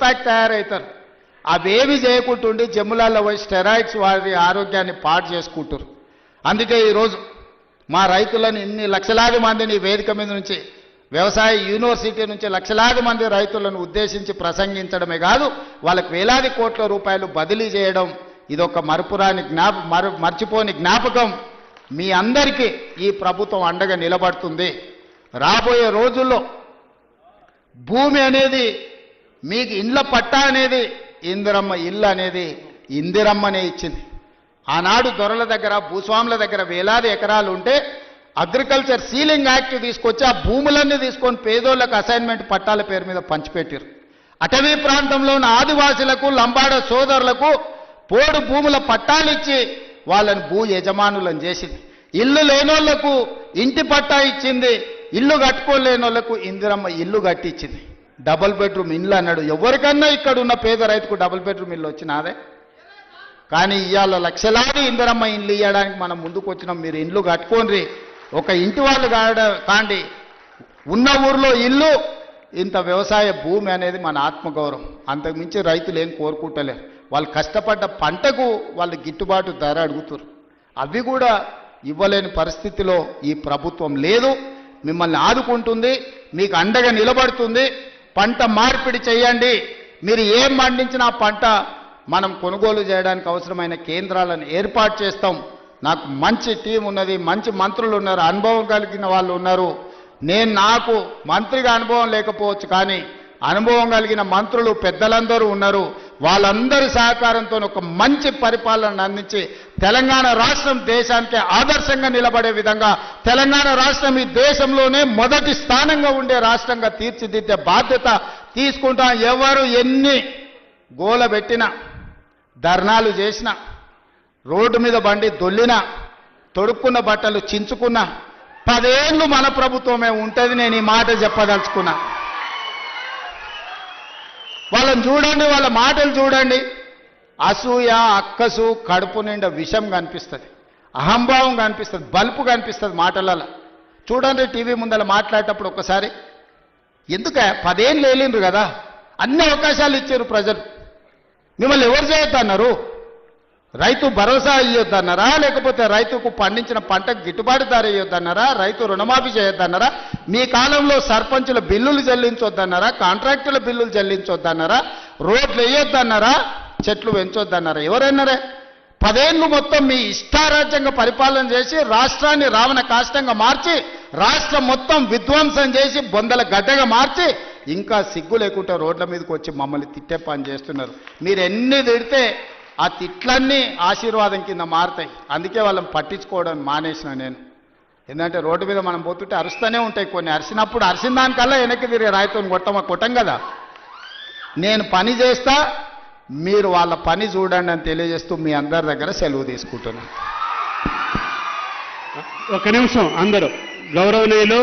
Pack తయారవుతారు. అవేమి చేయకుంటుండి జమ్ములాల్లో పోయి స్టెరాయిడ్స్ వారి ఆరోగ్యాన్ని పాడు చేసుకుంటారు. అందుకే ఈరోజు మా రైతులను ఇన్ని లక్షలాది మందిని వేదిక మీద నుంచి వ్యవసాయ యూనివర్సిటీ నుంచి లక్షలాది మంది రైతులను ఉద్దేశించి ప్రసంగించడమే కాదు, వాళ్ళకు వేలాది కోట్ల రూపాయలు బదిలీ చేయడం ఇదొక మర్చిపోని జ్ఞాపకం. మీ అందరికీ ఈ ప్రభుత్వం అండగా నిలబడుతుంది. రాబోయే రోజుల్లో భూమి అనేది మీకు ఇండ్ల పట్టా అనేది ఇందిరమ్మ ఇల్లు అనేది ఇందిరమ్మనే ఇచ్చింది. ఆనాడు దొరల దగ్గర భూస్వాముల దగ్గర వేలాది ఎకరాలు ఉంటే అగ్రికల్చర్ సీలింగ్ యాక్ట్ తీసుకొచ్చి ఆ భూములన్నీ తీసుకొని పేదోళ్లకు అసైన్మెంట్ పట్టాల పేరు మీద పంచిపెట్టారు. అటవీ ప్రాంతంలో ఉన్న ఆదివాసులకు లంబాడ సోదరులకు పోడు భూముల పట్టాలిచ్చి వాళ్ళని భూ యజమానులను చేసింది. ఇల్లు లేనోళ్లకు ఇంటి పట్టా ఇచ్చింది, ఇల్లు కట్టుకోలేని వాళ్ళకు ఇందిరమ్మ ఇల్లు కట్టించింది. డబుల్ బెడ్రూమ్ ఇల్లు అన్నాడు. ఎవరికన్నా ఇక్కడ ఉన్న పేద రైతుకు డబుల్ బెడ్రూమ్ ఇల్లు వచ్చినాదే. కానీ ఇవాళ లక్షలాది ఇందిరమ్మ ఇల్లు ఇవ్వడానికి మనం ముందుకు వచ్చినాం. మీరు ఇండ్లు కట్టుకోండి, ఒక ఇంటి వాళ్ళు కాండి, ఉన్న ఊర్లో ఇల్లు, ఇంత వ్యవసాయ భూమి అనేది మన ఆత్మగౌరవం. అంతకుమించి రైతులు ఏం కోరుకుంటలేరు. వాళ్ళు కష్టపడ్డ పంటకు వాళ్ళు గిట్టుబాటు ధర అడుగుతారు. అవి కూడా ఇవ్వలేని పరిస్థితిలో ఈ ప్రభుత్వం లేదు. మిమ్మల్ని ఆదుకుంటుంది, మీకు అండగా నిలబడుతుంది. పంట మార్పిడి చేయండి. మీరు ఏం పండించినా పంట మనం కొనుగోలు చేయడానికి అవసరమైన కేంద్రాలను ఏర్పాటు చేస్తాం. నాకు మంచి టీం ఉన్నది, మంచి మంత్రులు ఉన్నారు, అనుభవం కలిగిన వాళ్ళు ఉన్నారు. నాకు మంత్రిగా అనుభవం లేకపోవచ్చు, కానీ అనుభవం కలిగిన మంత్రులు పెద్దలందరూ ఉన్నారు. వాళ్ళందరి సహకారంతో ఒక మంచి పరిపాలన అందించి తెలంగాణ రాష్ట్రం దేశానికి ఆదర్శంగా నిలబడే విధంగా తెలంగాణ రాష్ట్రం ఈ దేశంలోనే మొదటి స్థానంగా ఉండే రాష్ట్రంగా తీర్చిదిద్దే బాధ్యత తీసుకుంటాం. ఎవరు ఎన్ని గోల పెట్టినా, ధర్నాలు చేసినా, రోడ్డు మీద బండి దొల్లినా, తొడుక్కున్న బట్టలు చించుకున్నా 10 ఏళ్ళు మన ప్రభుత్వమే ఉంటుంది. నేను ఈ మాట చెప్పదలుచుకున్నా. వాళ్ళని చూడండి, వాళ్ళ మాటలు చూడండి. అసూయ, అక్కసు, కడుపు నిండా విషం కనిపిస్తుంది, అహంభావం కనిపిస్తుంది, బల్పు కనిపిస్తుంది మాటలలో. చూడండి, టీవీ ముందర మాట్లాడేటప్పుడు ఒక్కసారి. ఎందుకే 10 ఏళ్ళు వెళ్ళిండ్రు కదా, అన్ని అవకాశాలు ఇచ్చారు ప్రజలు. మిమ్మల్ని ఎవరు చేయొద్దన్నారు? రైతు భరోసా ఇవ్వద్దన్నారా? లేకపోతే రైతుకు పండించిన పంటకు గిట్టుబాటు ధర ఇవ్వద్దన్నారా? రైతు రుణమాఫీ చేయొద్దన్నారా? మీ కాలంలో సర్పంచుల బిల్లులు చెల్లించొద్దన్నారా? కాంట్రాక్టుల బిల్లులు చెల్లించొద్దన్నారా? రోడ్లు వేయొద్దన్నారా? చెట్లు పెంచొద్దన్నారా? ఎవరన్నారే? 10 ఏళ్ళు మొత్తం మీ ఇష్టారాజ్యంగా పరిపాలన చేసి రాష్ట్రాన్ని రావణ కాష్టంగా మార్చి రాష్ట్రం మొత్తం విధ్వంసం చేసి బొందల గడ్డగా మార్చి ఇంకా సిగ్గు లేకుండా రోడ్ల మీదకి వచ్చి మమ్మల్ని తిట్టే పని చేస్తున్నారు. మీరు ఎన్ని తిడితే ఆ తిట్లన్నీ ఆశీర్వాదం కింద మారుతాయి. అందుకే వాళ్ళని పట్టించుకోవడం మానేసిన నేను. ఎందుకంటే రోడ్డు మీద మనం పోతుంటే అరుస్తూనే ఉంటాయి కొన్ని. అరిసినప్పుడు అరిసిన దానికల్లా వెనక్కి తిరిగి రాయితో కొట్టం కదా. నేను పని చేస్తా, మీరు వాళ్ళ పని చూడండి అని తెలియజేస్తూ మీ అందరి దగ్గర సెలవు తీసుకుంటున్నాను. ఒక నిమిషం అందరూ గౌరవనీయులు